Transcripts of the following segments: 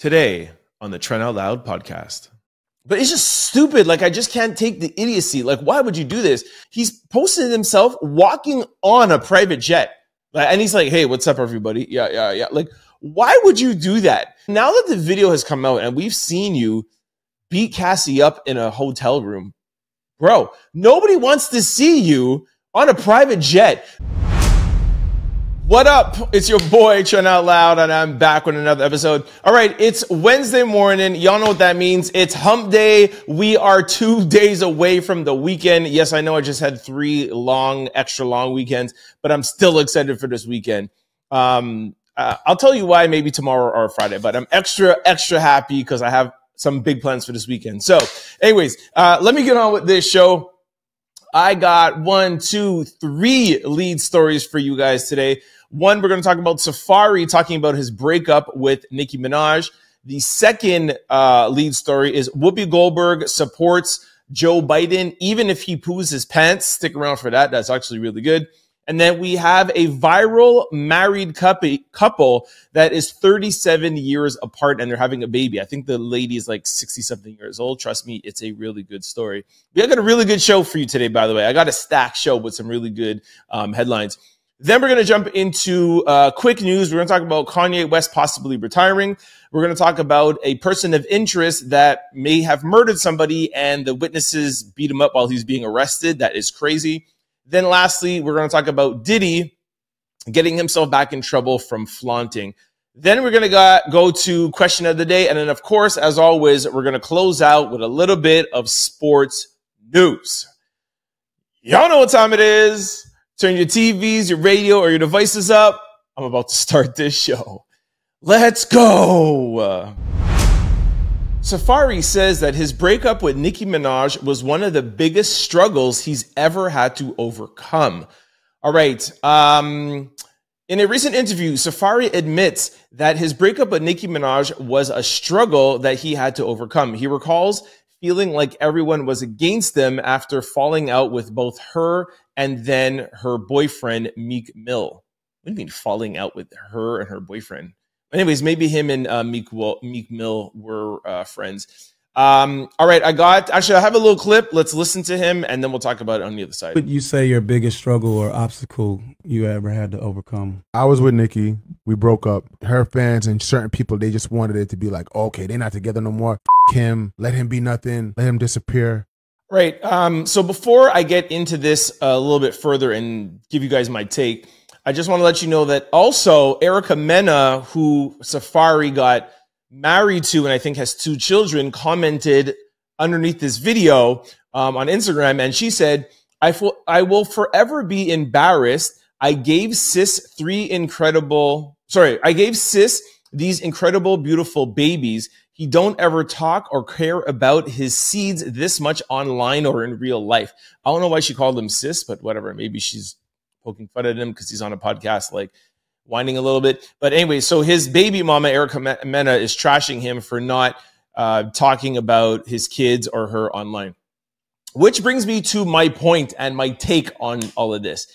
Today on the Trent Out Loud Podcast. But it's just stupid. Like, I just can't take the idiocy. Like, why would you do this? He's posted himself walking on a private jet. And he's like, hey, what's up, everybody? Yeah. Like, why would you do that? Now that the video has come out and we've seen you beat Cassie up in a hotel room, bro, nobody wants to see you on a private jet. What up? It's your boy, Trent Out Loud, and I'm back with another episode. All right, it's Wednesday morning. Y'all know what that means. It's hump day. We are 2 days away from the weekend. Yes, I know I just had 3 extra long weekends, but I'm still excited for this weekend. I'll tell you why maybe tomorrow or Friday, but I'm extra happy because I have some big plans for this weekend. So anyways, let me get on with this show. I got 3 lead stories for you guys today. One, we're going to talk about Safaree talking about his breakup with Nicki Minaj. The second lead story is Whoopi Goldberg supports Joe Biden, even if he poos his pants. Stick around for that. That's actually really good. And then we have a viral married couple that is 37 years apart and they're having a baby. I think the lady is like 60-something years old. Trust me, it's a really good story. We got a really good show for you today, by the way. I got a stacked show with some really good headlines. Then we're going to jump into quick news. We're going to talk about Kanye West possibly retiring. We're going to talk about a person of interest that may have murdered somebody and the witnesses beat him up while he's being arrested. That is crazy. Then lastly, we're going to talk about Diddy getting himself back in trouble from flaunting. Then we're going to go to question of the day. And then, of course, as always, we're going to close out with a little bit of sports news. Y'all know what time it is. Turn your TVs, your radio, or your devices up. I'm about to start this show. Let's go. Safaree says that his breakup with Nicki Minaj was one of the biggest struggles he's ever had to overcome. All right. In a recent interview, Safaree admits that his breakup with Nicki Minaj was a struggle that he had to overcome. He recalls feeling like everyone was against them after falling out with both her and then her boyfriend, Meek Mill. What do you mean falling out with her and her boyfriend? Anyways, maybe him and Meek Mill were friends. All right, I have a little clip. Let's listen to him, and then we'll talk about it on the other side. What would you say your biggest struggle or obstacle you ever had to overcome? I was with Nicki. We broke up. Her fans and certain people, they just wanted it to be like, okay, they're not together no more. Him, let him be nothing. Let him disappear. Right. So before I get into this a little bit further and give you guys my take, I just want to let you know that also Erica Mena, who Safaree got married to and I think has 2 children, commented underneath this video on Instagram. And she said, I will forever be embarrassed. I gave sis these incredible, beautiful babies. He don't ever talk or care about his seeds this much online or in real life. I don't know why she called him sis, but whatever. Maybe she's poking fun at him because he's on a podcast, like whining a little bit. But anyway, so his baby mama, Erica Mena, is trashing him for not talking about his kids or her online. Which brings me to my point and my take on all of this.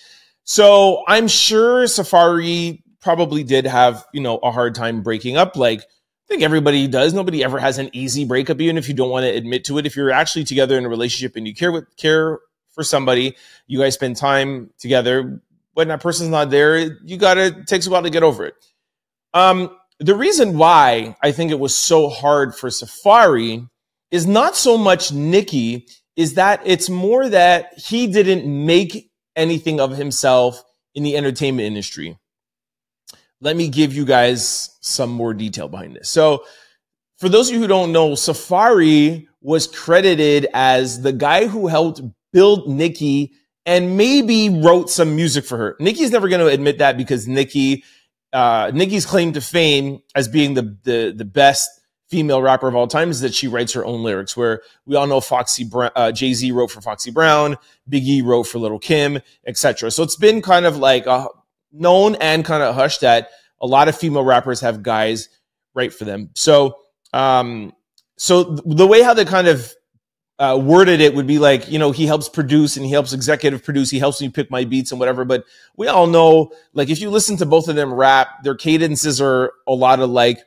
So I'm sure Safaree probably did have, a hard time breaking up. Like, I think everybody does. Nobody ever has an easy breakup, even if you don't want to admit to it. If you're actually together in a relationship and you care for somebody, you guys spend time together. When that person's not there, it takes a while to get over it. The reason why I think it was so hard for Safaree is not so much Nicki, is that it's more that he didn't make anything of himself in the entertainment industry. Let me give you guys some more detail behind this. So for those of you who don't know, Safaree was credited as the guy who helped build Nicki and maybe wrote some music for her. Nicki's never going to admit that because Nicki's claim to fame as being the best female rapper of all time is that she writes her own lyrics, where we all know Jay-Z wrote for Foxy Brown, Big E wrote for Lil' Kim, etc. So it's been kind of like known and kind of hushed that a lot of female rappers have guys write for them. So the way how they kind of worded it would be like, he helps produce and he helps executive produce. He helps me pick my beats and whatever. But we all know, like, if you listen to both of them rap, their cadences are a lot of like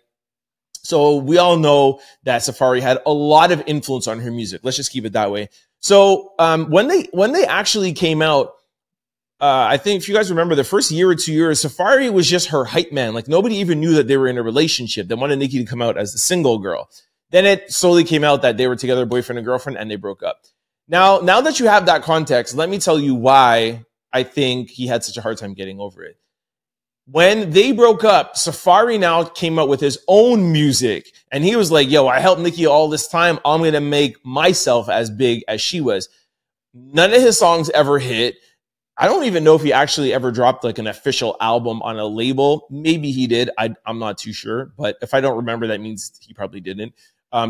So we all know that Safaree had a lot of influence on her music. Let's just keep it that way. So when they actually came out, I think if you guys remember the first year or 2 years, Safaree was just her hype man. Like nobody even knew that they were in a relationship. They wanted Nicki to come out as the single girl. Then it slowly came out that they were together, boyfriend and girlfriend, and they broke up. Now that you have that context, let me tell you why I think he had such a hard time getting over it. When they broke up, Safaree now came out with his own music. And he was like, yo, I helped Nicki all this time. I'm going to make myself as big as she was. None of his songs ever hit. I don't even know if he actually ever dropped like an official album on a label. Maybe he did. I'm not too sure. But if I don't remember, that means he probably didn't.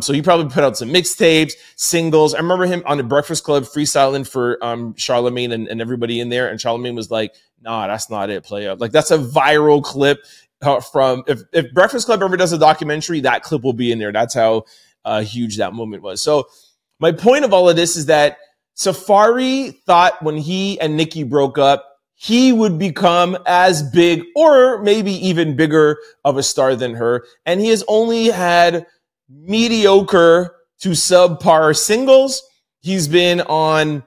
So he probably put out some mixtapes, singles. I remember him on the Breakfast Club freestyling for Charlemagne and everybody in there. And Charlemagne was like, nah, that's not it, playa. Like that's a viral clip from if Breakfast Club ever does a documentary, that clip will be in there. That's how huge that moment was. So my point of all of this is that Safaree thought when he and Nicki broke up, he would become as big or maybe even bigger of a star than her. And he has only had mediocre to subpar singles. He's been on,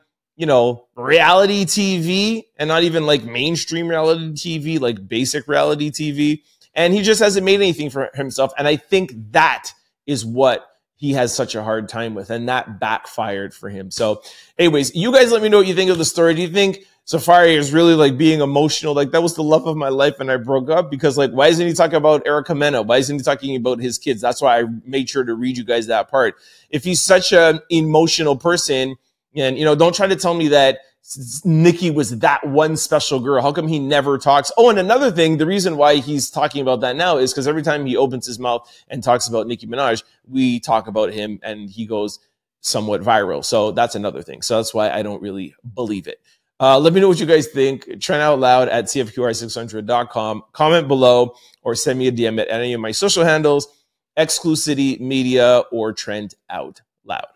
reality TV and not even like mainstream reality TV, like basic reality TV. And he just hasn't made anything for himself. And I think that is what he has such a hard time with. And that backfired for him. So anyways, you guys let me know what you think of the story. Do you think Safaree is really like being emotional? Like that was the love of my life and I broke up? Because like, why isn't he talking about Erica Mena? Why isn't he talking about his kids? That's why I made sure to read you guys that part. If he's such an emotional person and, don't try to tell me that Nicki was that one special girl. How come he never talks? Oh, and another thing, the reason why he's talking about that now is because every time he opens his mouth and talks about Nicki Minaj, we talk about him and he goes somewhat viral. So that's another thing. So that's why I don't really believe it. Let me know what you guys think. Trent Out Loud at cfqr600.com. Comment below or send me a DM at any of my social handles, Exclucity Media or Trent Out Loud.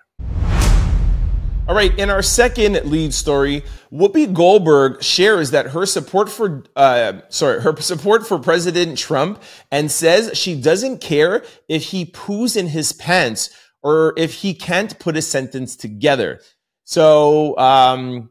All right, in our second lead story, Whoopi Goldberg shares that her support for President Trump and says she doesn't care if he poos in his pants or if he can't put a sentence together. So,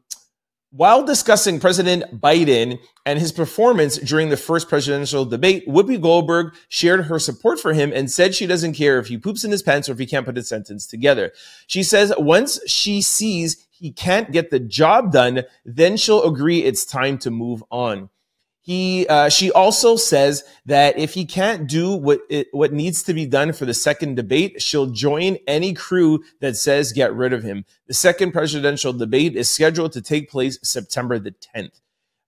while discussing President Biden and his performance during the first presidential debate, Whoopi Goldberg shared her support for him and said she doesn't care if he poops in his pants or if he can't put a sentence together. She says once she sees he can't get the job done, then she'll agree it's time to move on. She also says that if he can't do what needs to be done for the second debate, she'll join any crew that says get rid of him. The second presidential debate is scheduled to take place September the 10th.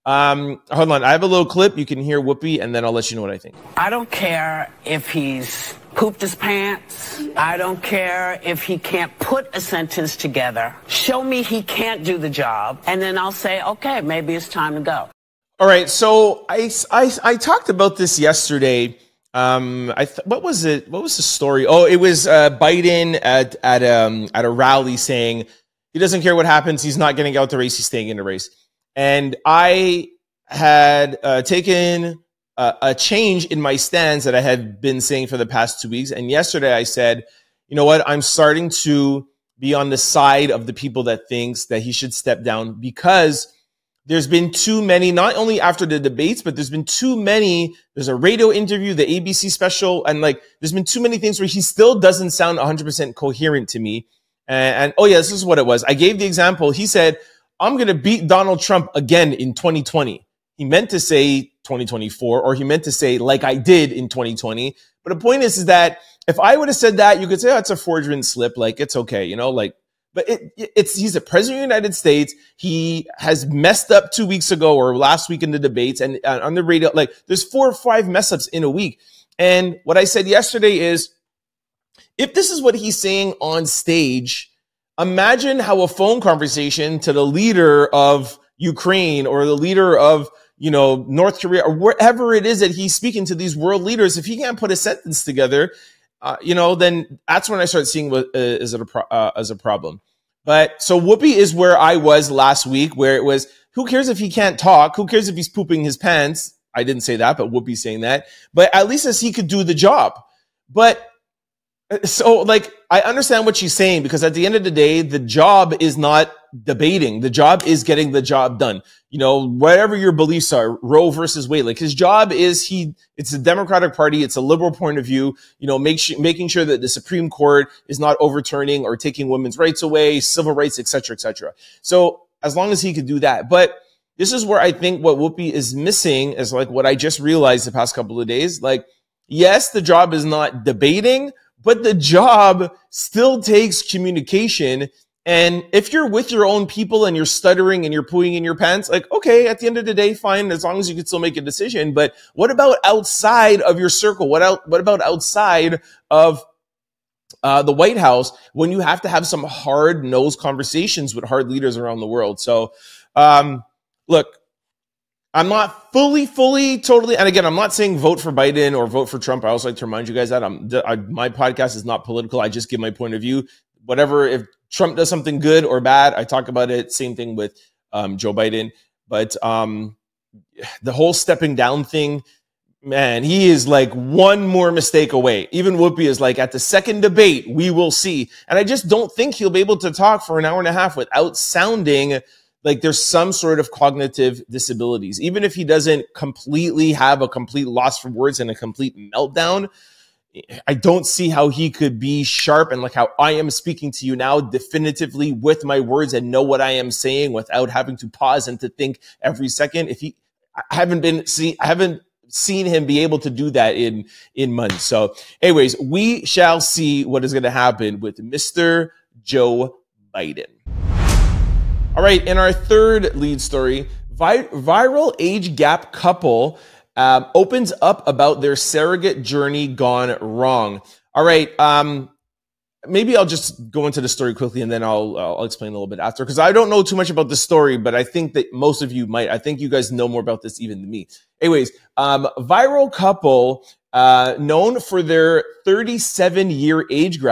Hold on. I have a little clip. You can hear Whoopi, and then I'll let you know what I think. I don't care if he's pooped his pants. I don't care if he can't put a sentence together. Show me he can't do the job, and then I'll say, okay, maybe it's time to go. All right, so I talked about this yesterday. What was it? What was the story? Oh, it was Biden at a rally saying he doesn't care what happens. He's not getting out the race. He's staying in the race. And I had taken a change in my stance that I had been saying for the past 2 weeks. And yesterday I said, you know what? I'm starting to be on the side of the people that thinks that he should step down because there's been too many, not only after the debates, but there's been too many. There's a radio interview, the ABC special, and like there's been too many things where he still doesn't sound 100% coherent to me. And oh yeah, this is what it was. I gave the example. He said, I'm going to beat Donald Trump again in 2020. He meant to say 2024, or he meant to say like I did in 2020. But the point is that if I would have said that, you could say, oh, it's a fraudulent slip. Like it's okay, but he's the president of the United States. He has messed up 2 weeks ago or last week in the debates and on the radio. Like there's 4 or 5 mess ups in a week. And what I said yesterday is, if this is what he's saying on stage, imagine how a phone conversation to the leader of Ukraine or the leader of, North Korea or wherever it is that he's speaking to these world leaders, if he can't put a sentence together, then that's when I start seeing what is it as a problem. But so Whoopi is where I was last week, where it was, who cares if he can't talk? Who cares if he's pooping his pants? I didn't say that, but Whoopi's saying that. But at least as he could do the job. But So, like, I understand what she's saying, because at the end of the day, the job is not debating. The job is getting the job done. You know, whatever your beliefs are, Roe versus Wade, like his job is it's a Democratic Party. It's a liberal point of view, you know, making sure that the Supreme Court is not overturning or taking women's rights away, civil rights, et cetera, et cetera. So as long as he could do that. But this is where I think what Whoopi is missing is like what I just realized the past couple of days. Like, yes, the job is not debating, but the job still takes communication. And if you're with your own people and you're stuttering and you're pooing in your pants, like, okay, at the end of the day, fine, as long as you can still make a decision. But what about outside of your circle? What about outside of the White House, when you have to have some hard-nosed conversations with hard leaders around the world? So, look, I'm not fully, totally, and again, I'm not saying vote for Biden or vote for Trump. I also like to remind you guys that my podcast is not political. I just give my point of view. Whatever, if Trump does something good or bad, I talk about it. Same thing with Joe Biden. But the whole stepping down thing, man, he is like one more mistake away. Even Whoopi is like, at the second debate, we will see. And I just don't think he'll be able to talk for an hour and a half without sounding like there's some sort of cognitive disabilities. Even if he doesn't completely have a complete loss for words and a complete meltdown, I don't see how he could be sharp and like how I am speaking to you now definitively with my words and know what I am saying without having to pause and to think every second. I haven't seen him be able to do that in months. So anyways, we shall see what is going to happen with Mr. Joe Biden. All right, in our third lead story, viral age gap couple opens up about their surrogate journey gone wrong. All right, maybe I'll just go into the story quickly and then I'll explain a little bit after, because I don't know too much about the story, but I think that most of you might. I think you guys know more about this even than me. Anyways, viral couple known for their 37-year age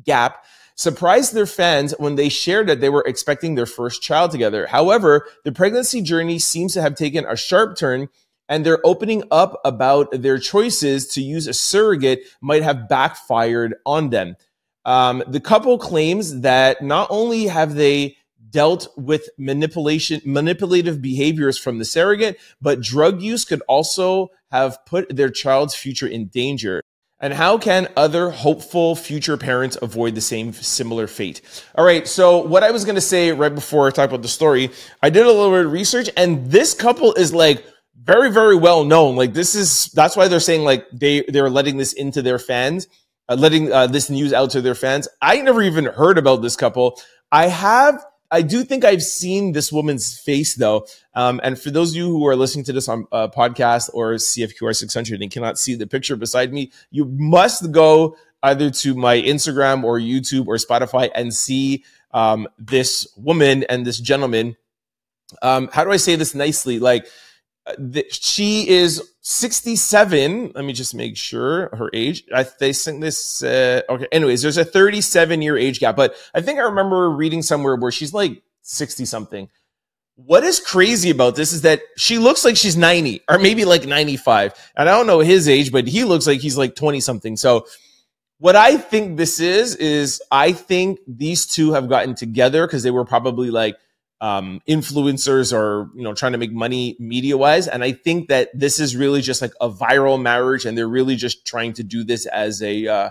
gap surprised their fans when they shared that they were expecting their first child together. However, the pregnancy journey seems to have taken a sharp turn, and they're opening up about their choices to use a surrogate might have backfired on them. The couple claims that not only have they dealt with manipulative behaviors from the surrogate, but drug use could also have put their child's future in danger. And how can other hopeful future parents avoid the similar fate? All right, so what I was going to say right before I talk about the story, I did a little bit of research, and this couple is like very, very well known. Like that's why they're saying like they're letting this into their fans, letting this news out to their fans. I never even heard about this couple. I do think I've seen this woman's face though. And for those of you who are listening to this on a podcast or CFQR 600 and cannot see the picture beside me, you must go either to my Instagram or YouTube or Spotify and see this woman and this gentleman. How do I say this nicely? Like she is 67. Let me just make sure her age. They think this. Okay. Anyways, there's a 37-year age gap, but I think I remember reading somewhere where she's like 60 something. What is crazy about this is that she looks like she's 90 or maybe like 95. And I don't know his age, but he looks like he's like 20 something. So what I think this is I think these two have gotten together because they were probably like influencers or, you know, trying to make money media wise. And I think that this is really just like a viral marriage, and they're really just trying to do this as a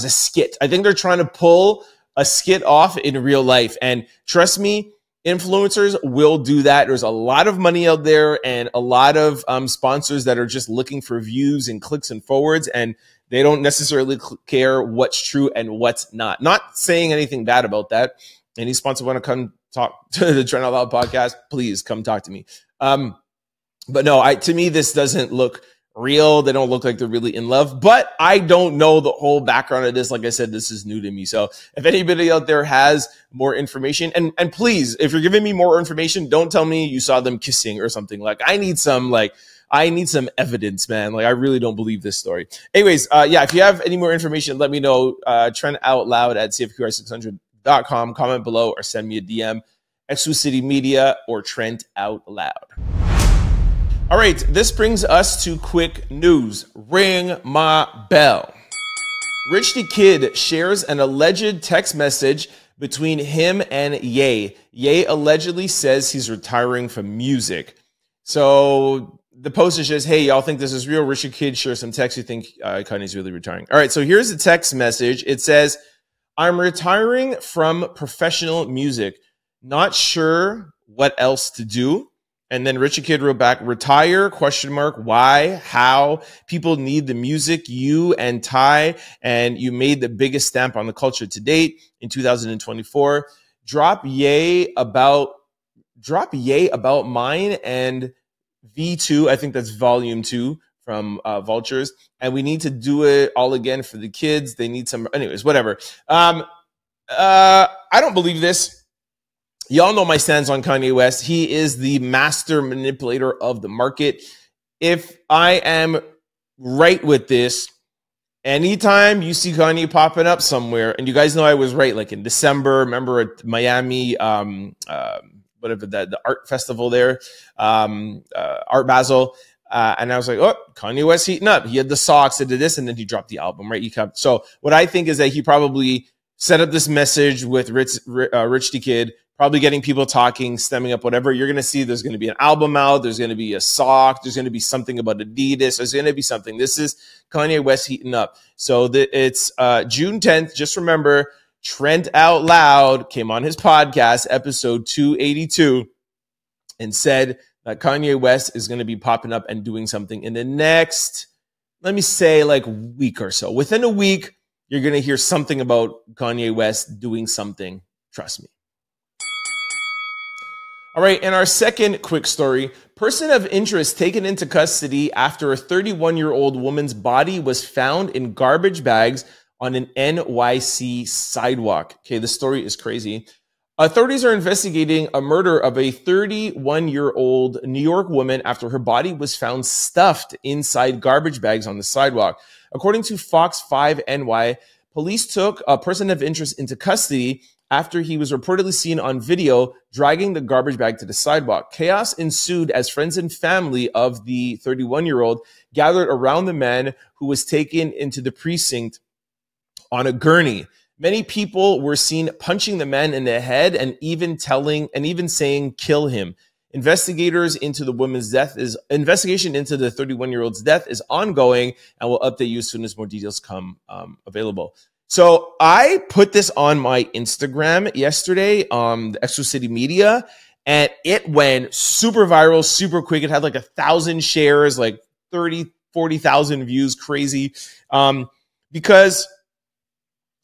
skit. I think they're trying to pull a skit off in real life. And trust me, influencers will do that. There's a lot of money out there and a lot of sponsors that are just looking for views and clicks and forwards, and they don't necessarily care what's true and what's not. Not saying anything bad about that. Any sponsor want to come talk to the Trent Out Loud podcast, please come talk to me. But no, to me, this doesn't look real. They don't look like they're really in love, but I don't know the whole background of this. Like I said, this is new to me. So if anybody out there has more information, and please, if you're giving me more information, don't tell me you saw them kissing or something. Like I need some evidence, man. Like I really don't believe this story. Anyways, yeah, if you have any more information, let me know. Trent Out Loud at CFQR600.com. Comment below or send me a DM, Exclucity Media or Trent Out Loud. All right, this brings us to quick news. Ring my bell. Rich the Kid shares an alleged text message between him and Ye. Ye allegedly says he's retiring from music. So the post is just, hey, y'all think this is real? Rich the Kid shares some text. You think Kanye's really retiring? All right, so here's the text message. It says, I'm retiring from professional music. Not sure what else to do. And then Richard Kid wrote back, retire, ? Why? How? People need the music, you and Ty, and you made the biggest stamp on the culture to date in 2024. Drop yay about mine and V2. I think that's volume 2 from Vultures. And we need to do it all again for the kids. They need some, anyways, whatever. I don't believe this. Y'all know my stance on Kanye West. He is the master manipulator of the market. If I am right with this, anytime you see Kanye popping up somewhere, and you guys know I was right, like in December, remember at Miami, whatever the art festival there, Art Basel, and I was like, oh, Kanye West heating up. He had the socks, and did this, and then he dropped the album, right? So what I think is that he probably set up this message with Rich the Kid, probably getting people talking, stemming up, whatever. You're going to see there's going to be an album out. There's going to be a sock. There's going to be something about Adidas. There's going to be something. This is Kanye West heating up. So it's June 10th. Just remember, Trent Out Loud came on his podcast, episode 282, and said that Kanye West is going to be popping up and doing something in the next, let me say, like week or so. Within a week, you're going to hear something about Kanye West doing something. Trust me. All right, and our second quick story, person of interest taken into custody after a 31-year-old woman's body was found in garbage bags on an NYC sidewalk. Okay, the story is crazy. Authorities are investigating a murder of a 31-year-old New York woman after her body was found stuffed inside garbage bags on the sidewalk. According to Fox 5 NY, police took a person of interest into custody after he was reportedly seen on video dragging the garbage bag to the sidewalk. Chaos ensued as friends and family of the 31-year-old gathered around the man who was taken into the precinct on a gurney. Many people were seen punching the man in the head and even saying, kill him. Investigation into the 31-year-old's death is ongoing, and we'll update you as soon as more details come available. So I put this on my Instagram yesterday on the Exclucity Media, and it went super viral, super quick. It had like 1,000 shares, like 40,000 views, crazy. Because,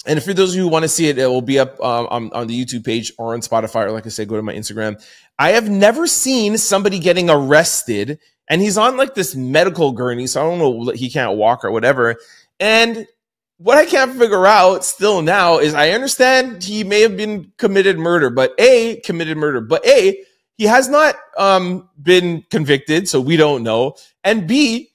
and for those of you who want to see it, it will be up on the YouTube page or on Spotify, or like I said, go to my Instagram. I have never seen somebody getting arrested, and he's on like this medical gurney, so I don't know, he can't walk or whatever. And what I can't figure out still now is I understand he may have been committed murder, but he has not been convicted, so we don't know. And B,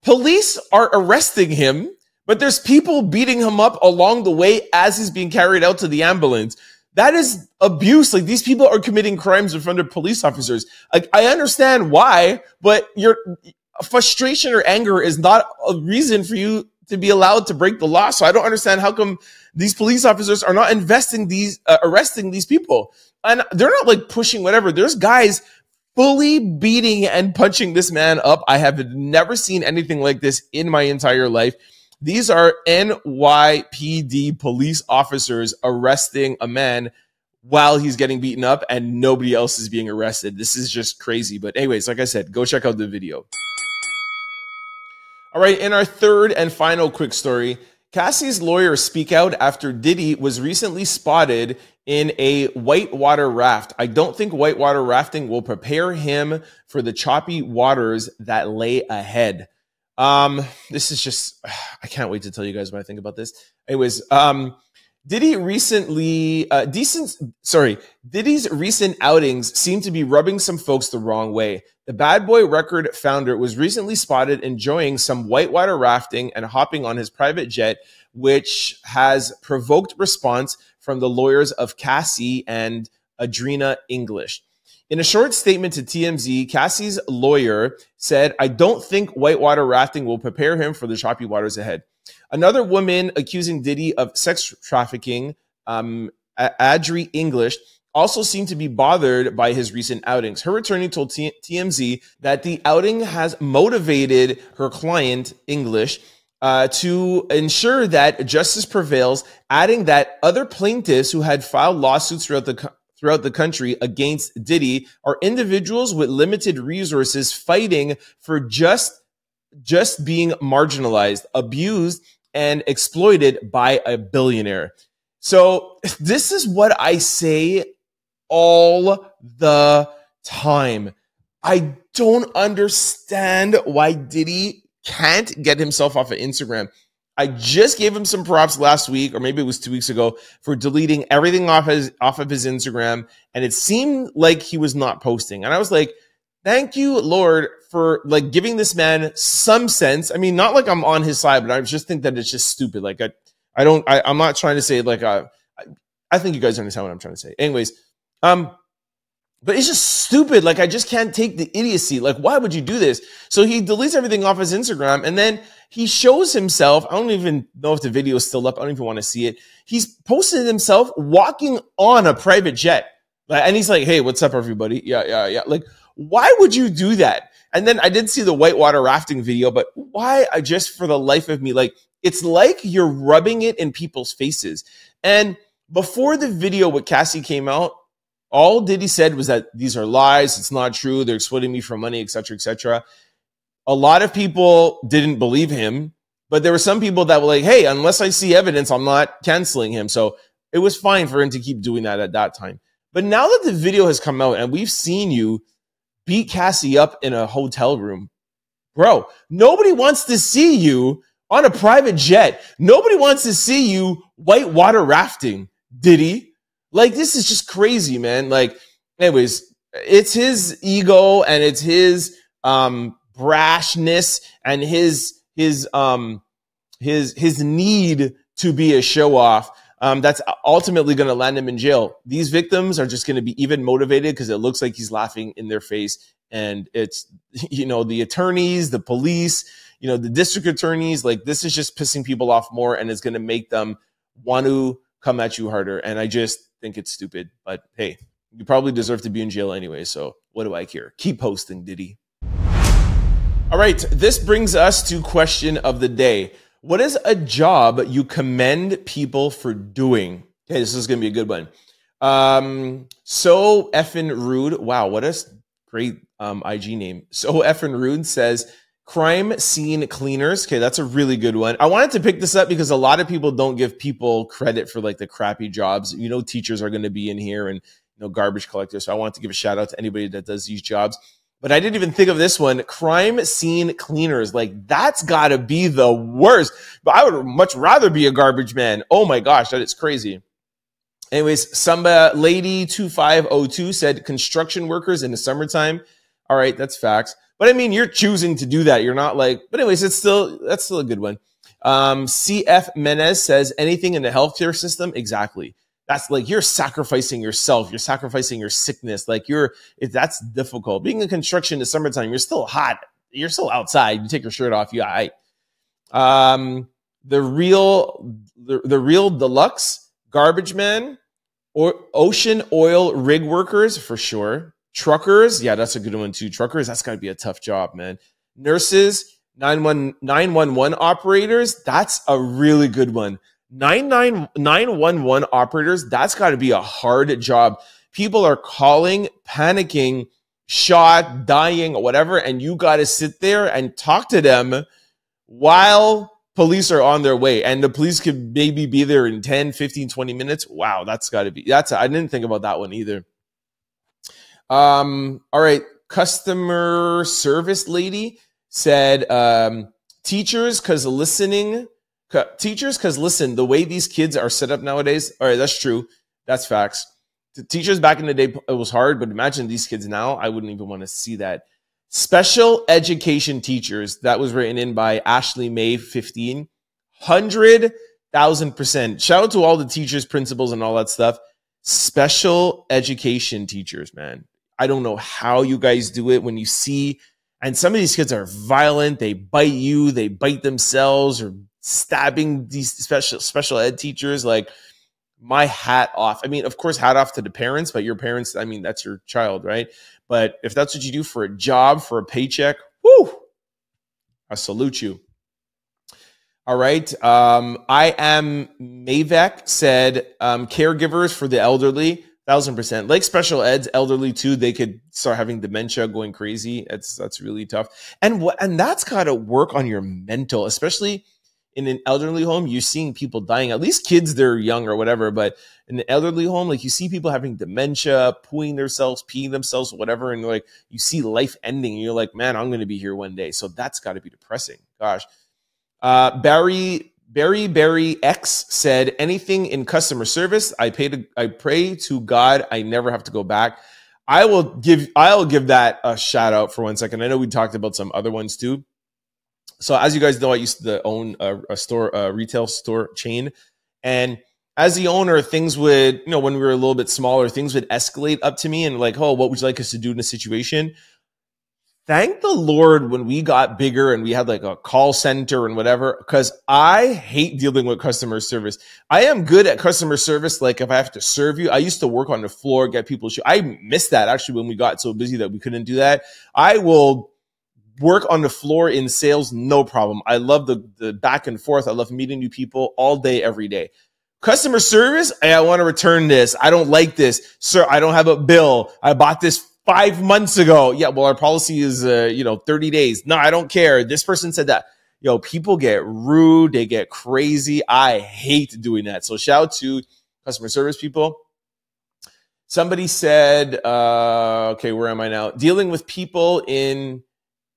police are arresting him, but there's people beating him up along the way as he's being carried out to the ambulance. That is abuse. Like, these people are committing crimes in front of police officers. Like, I understand why, but your frustration or anger is not a reason for you to be allowed to break the law. So I don't understand how come these police officers are not arresting these people. And they're not like pushing whatever. There's guys fully beating and punching this man up. I have never seen anything like this in my entire life. These are NYPD police officers arresting a man while he's getting beaten up and nobody else is being arrested. This is just crazy. But anyways, like I said, go check out the video. All right, in our third and final quick story, Cassie's lawyers speak out after Diddy was recently spotted in a whitewater raft. I don't think whitewater rafting will prepare him for the choppy waters that lay ahead. This is just, I can't wait to tell you guys what I think about this. Anyways, Diddy's recent outings seem to be rubbing some folks the wrong way. The Bad Boy Record founder was recently spotted enjoying some whitewater rafting and hopping on his private jet, which has provoked response from the lawyers of Cassie and Adrena English. In a short statement to TMZ, Cassie's lawyer said, "I don't think whitewater rafting will prepare him for the choppy waters ahead." Another woman accusing Diddy of sex trafficking, Adri English, also seemed to be bothered by his recent outings. Her attorney told TMZ that the outing has motivated her client, English, to ensure that justice prevails, adding that other plaintiffs who had filed lawsuits throughout the country against Diddy are individuals with limited resources fighting for just being marginalized, abused, and exploited by a billionaire. So this is what I say all the time. I don't understand why Diddy can't get himself off of Instagram. I just gave him some props last week, or maybe it was 2 weeks ago, for deleting everything off of his Instagram, and it seemed like he was not posting. And I was like, thank you, Lord, for like giving this man some sense. I mean, not like I'm on his side, but I just think that it's just stupid. Like I'm not trying to say like I think you guys understand what I'm trying to say. Anyways, but it's just stupid. Like, I just can't take the idiocy. Like, why would you do this? So he deletes everything off his Instagram, and then he shows himself. I don't even know if the video is still up. I don't even want to see it. He's posted himself walking on a private jet. And he's like, "Hey, what's up, everybody?" Yeah. Like, why would you do that? And then I did see the whitewater rafting video, but why? I just, for the life of me, like, it's like you're rubbing it in people's faces. And before the video with Cassie came out, all Diddy said was that these are lies. It's not true. They're exploiting me for money, etc., etc. A lot of people didn't believe him, but there were some people that were like, "Hey, unless I see evidence, I'm not canceling him." So it was fine for him to keep doing that at that time. But now that the video has come out and we've seen you beat Cassie up in a hotel room, bro, nobody wants to see you on a private jet. Nobody wants to see you whitewater rafting, Diddy. Like, this is just crazy, man. Like, anyways, it's his ego and it's his brashness and his need to be a show off that's ultimately going to land him in jail. These victims are just going to be even motivated because it looks like he's laughing in their face. And it's, you know, the attorneys, the police, you know, the district attorneys, like, this is just pissing people off more, and it's going to make them want to come at you harder. And I just think it's stupid, but hey, you probably deserve to be in jail anyway, so what do I care? Keep posting, Diddy. All right, this brings us to question of the day. What is a job you commend people for doing? Okay, this is gonna be a good one. So effing rude. Wow, what a great IG name. So effing rude says, crime scene cleaners. Okay, that's a really good one. I wanted to pick this up because a lot of people don't give people credit for like the crappy jobs. You know, teachers are going to be in here, and, you know, garbage collectors. So I wanted to give a shout out to anybody that does these jobs. But I didn't even think of this one. Crime scene cleaners. Like, that's got to be the worst. But I would much rather be a garbage man. Oh my gosh, that is crazy. Anyways, some lady 2502 said construction workers in the summertime. All right, that's facts. But I mean, you're choosing to do that. You're not like, but anyways, that's still a good one. CF Menez says, anything in the healthcare system. Exactly. That's like, you're sacrificing yourself. You're sacrificing your sickness. Like, that's difficult. Being in construction in the summertime, you're still hot. You're still outside. You take your shirt off. The real deluxe garbage man, or ocean oil rig workers for sure. Truckers, yeah, that's a good one too. Truckers, that's got to be a tough job, man. Nurses, 911 operators, that's a really good one. 911 operators, that's got to be a hard job. People are calling, panicking, shot, dying, whatever, and you got to sit there and talk to them while police are on their way. And the police could maybe be there in 10, 15, 20 minutes. Wow, that's got to be, I didn't think about that one either. All right. Customer service lady said, teachers, cause listen, the way these kids are set up nowadays. All right. That's true. That's facts. The teachers back in the day, it was hard, but imagine these kids now. I wouldn't even want to see that. Special education teachers. That was written in by Ashley May 15. 100,000%. Shout out to all the teachers, principals, and all that stuff. Special education teachers, man. I don't know how you guys do it when you see, and some of these kids are violent. They bite you, they bite themselves, or stabbing these special ed teachers. Like, my hat off. I mean, of course, hat off to the parents, but your parents, I mean, that's your child, right? But if that's what you do for a job, for a paycheck, whoo, I salute you. All right. I am Mavek said, caregivers for the elderly, 1,000%. Like special eds, elderly too, they could start having dementia, going crazy. That's really tough. And that's got to work on your mental, especially in an elderly home. You're seeing people dying, at least kids, they're young or whatever, but in an elderly home, like you see people having dementia, pooing themselves, peeing themselves, whatever. And like, you see life ending and you're like, man, I'm going to be here one day. So that's got to be depressing. Gosh. Barry X said, anything in customer service, I pray to God I never have to go back. I'll give that a shout out for 1 second. I know we talked about some other ones too. So as you guys know, I used to own a retail store chain. And as the owner, things would, when we were a little bit smaller, things would escalate up to me and like, oh, what would you like us to do in a situation? Thank the Lord when we got bigger and we had like a call center and whatever, because I hate dealing with customer service. I am good at customer service. Like if I have to serve you, I used to work on the floor, get people. I missed that actually when we got so busy that we couldn't do that. I will work on the floor in sales, no problem. I love the back and forth. I love meeting new people all day, every day. Customer service, hey, I want to return this. I don't like this. Sir, I don't have a bill. I bought this 5 months ago. Yeah, well, our policy is, 30 days. No, I don't care. This person said that. People get rude. They get crazy. I hate doing that. So shout out to customer service people. Somebody said, okay, where am I now? Dealing with people in,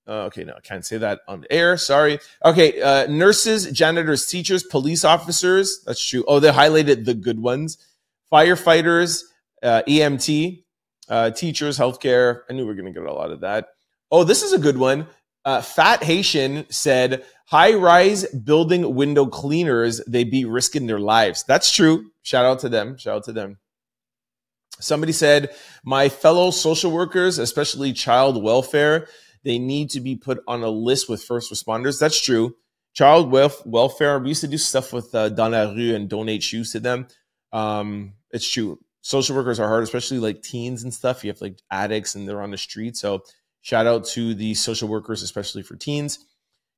okay, no, I can't say that on the air. Sorry. Okay, nurses, janitors, teachers, police officers. That's true. Oh, they highlighted the good ones. Firefighters, EMT. Teachers, healthcare. I knew we were going to get a lot of that. Oh, this is a good one. Fat Haitian said, high-rise building window cleaners, they be risking their lives. That's true. Shout out to them. Shout out to them. Somebody said, my fellow social workers, especially child welfare, they need to be put on a list with first responders. That's true. Child welfare, we used to do stuff with Dans la Rue and donate shoes to them. It's true. Social workers are hard, especially like teens and stuff. You have like addicts and they're on the street. So shout out to the social workers, especially for teens.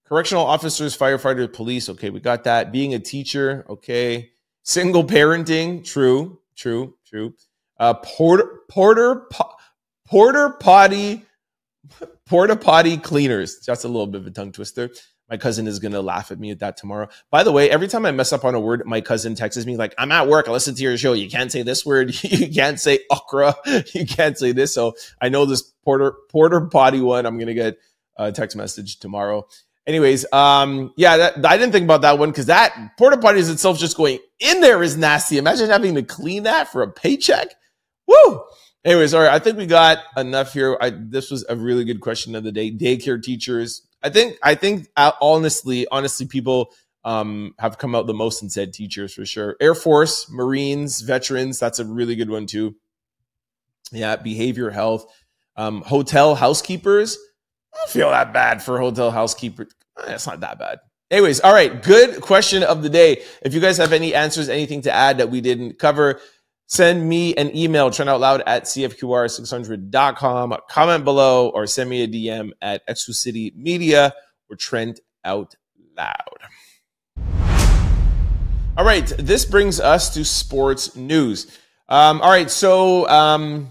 Correctional officers, firefighters, police. Okay, we got that. Being a teacher. Okay. Single parenting. True. Porta potty cleaners. That's a little bit of a tongue twister. My cousin is going to laugh at me at that tomorrow. By the way, every time I mess up on a word, my cousin texts me like, I'm at work. I listen to your show. You can't say this word. You can't say okra. You can't say this. So I know this porter potty one. I'm going to get a text message tomorrow. Anyways, I didn't think about that one because that porta potties itself just going in there is nasty. Imagine having to clean that for a paycheck. Woo! Anyways, all right. I think we got enough here. This was a really good question of the day. Daycare teachers. I think honestly, people have come out the most and said teachers for sure. Air Force, Marines, veterans. That's a really good one too. Yeah, behavior health. Hotel housekeepers. I don't feel that bad for hotel housekeepers. It's not that bad. Anyways, all right. Good question of the day. If you guys have any answers, anything to add that we didn't cover, send me an email, trentoutloud@cfqr600.com. Comment below or send me a DM at Exclucity Media or Trent Out Loud. All right, this brings us to sports news. All right, so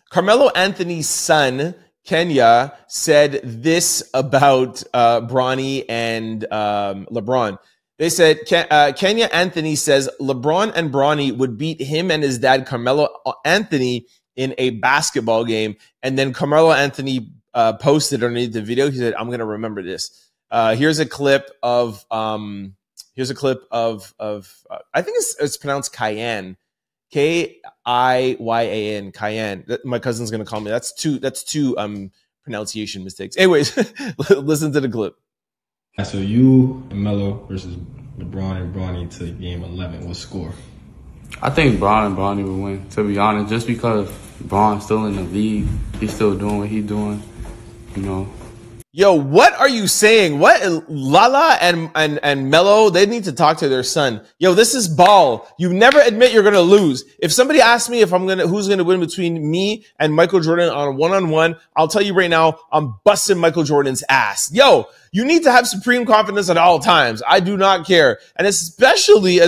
Carmelo Anthony's son, Kenya, said this about Bronny and LeBron. They said, Kiyan Anthony says LeBron and Bronny would beat him and his dad, Carmelo Anthony, in a basketball game. And then Carmelo Anthony posted underneath the video. He said, I'm going to remember this. Here's a clip of I think it's pronounced Kiyan. K-I-Y-A-N, Kiyan. My cousin's going to call me. That's two pronunciation mistakes. Anyways, listen to the clip. So you and Melo versus LeBron and Bronny to game 11. What score? I think Bron and Bronny will win, to be honest, just because Bron's still in the league. He's still doing what he's doing, you know. Yo, what are you saying? What? Lala and Melo, they need to talk to their son. Yo, this is ball. You never admit you're going to lose. If somebody asks me if who's going to win between me and Michael Jordan on one-on-one, I'll tell you right now, I'm busting Michael Jordan's ass. Yo, you need to have supreme confidence at all times. I do not care. And especially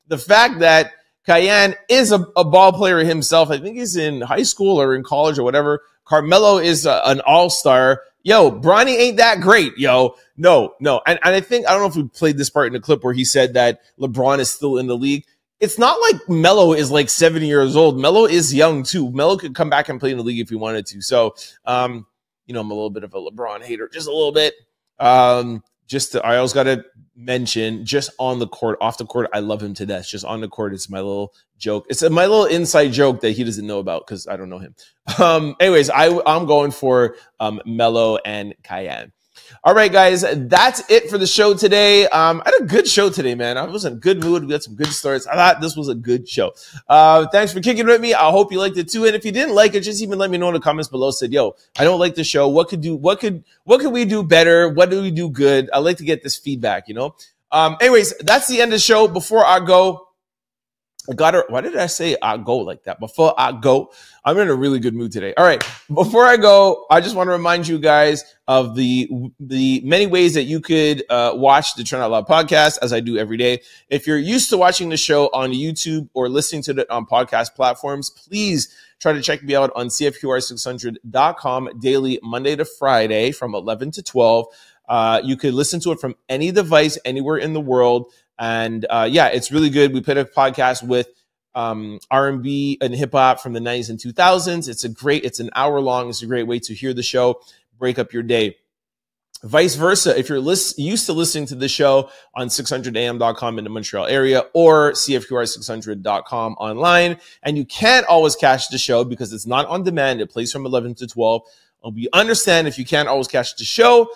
the fact that Kiyan is a ball player himself. I think he's in high school or in college or whatever. Carmelo is an all-star. Yo, Bronny ain't that great, yo. No. And I think, I don't know if we played this part in the clip where he said that LeBron is still in the league. It's not like Melo is like 70 years old. Melo is young too. Melo could come back and play in the league if he wanted to. So, I'm a little bit of a LeBron hater, just a little bit. I always got to mention, just on the court, off the court, I love him to death. Just on the court, it's my little joke. It's my little inside joke that he doesn't know about because I don't know him. Anyways, I'm going for Melo and Kiyan. All right, guys, that's it for the show today. I had a good show today, man. I was in a good mood. We got some good stories. I thought this was a good show. Thanks for kicking with me. I hope you liked it too. And if you didn't like it, just even let me know in the comments below. Said, yo, I don't like the show. What could we do better? What do we do good? I like to get this feedback, you know? Anyways, that's the end of the show. Before I go, why did I say I go like that? Before I go, I'm in a really good mood today. All right. Before I go, I just want to remind you guys of the many ways that you could watch the Trent Out Loud podcast, as I do every day. If you're used to watching the show on YouTube or listening to it on podcast platforms, please try to check me out on CFQR600.com daily, Monday to Friday from 11 to 12. You could listen to it from any device, anywhere in the world. And it's really good. We put a podcast with R&B and hip hop from the 90s and 2000s. It's an hour long. It's a great way to hear the show, break up your day. Vice versa, if you're used to listening to the show on 600am.com in the Montreal area or CFQR600.com online, and you can't always catch the show because it's not on demand, it plays from 11 to 12. We understand if you can't always catch the show.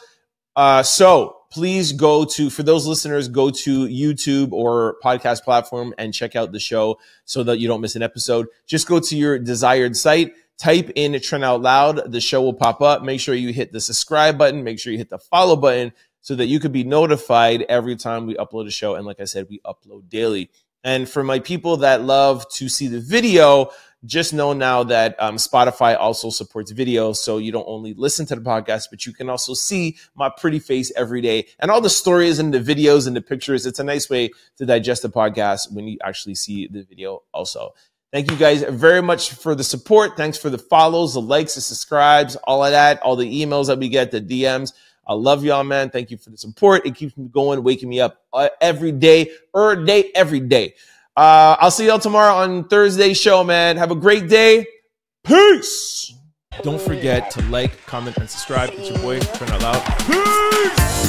So please for those listeners, go to YouTube or podcast platform and check out the show so that you don't miss an episode. Just go to your desired site, type in Trent Out Loud. The show will pop up. Make sure you hit the subscribe button. Make sure you hit the follow button so that you could be notified every time we upload a show. And like I said, we upload daily. And for my people that love to see the video, just know now that Spotify also supports video, so you don't only listen to the podcast, but you can also see my pretty face every day. And all the stories and the videos and the pictures, it's a nice way to digest the podcast when you actually see the video also. Thank you guys very much for the support. Thanks for the follows, the likes, the subscribes, all of that, all the emails that we get, the DMs. I love y'all, man. Thank you for the support. It keeps me going, waking me up every day, every day. I'll see y'all tomorrow on Thursday's show, man. Have a great day. Peace. Don't forget to like, comment, and subscribe. It's your boy, Trent Out Loud. Peace.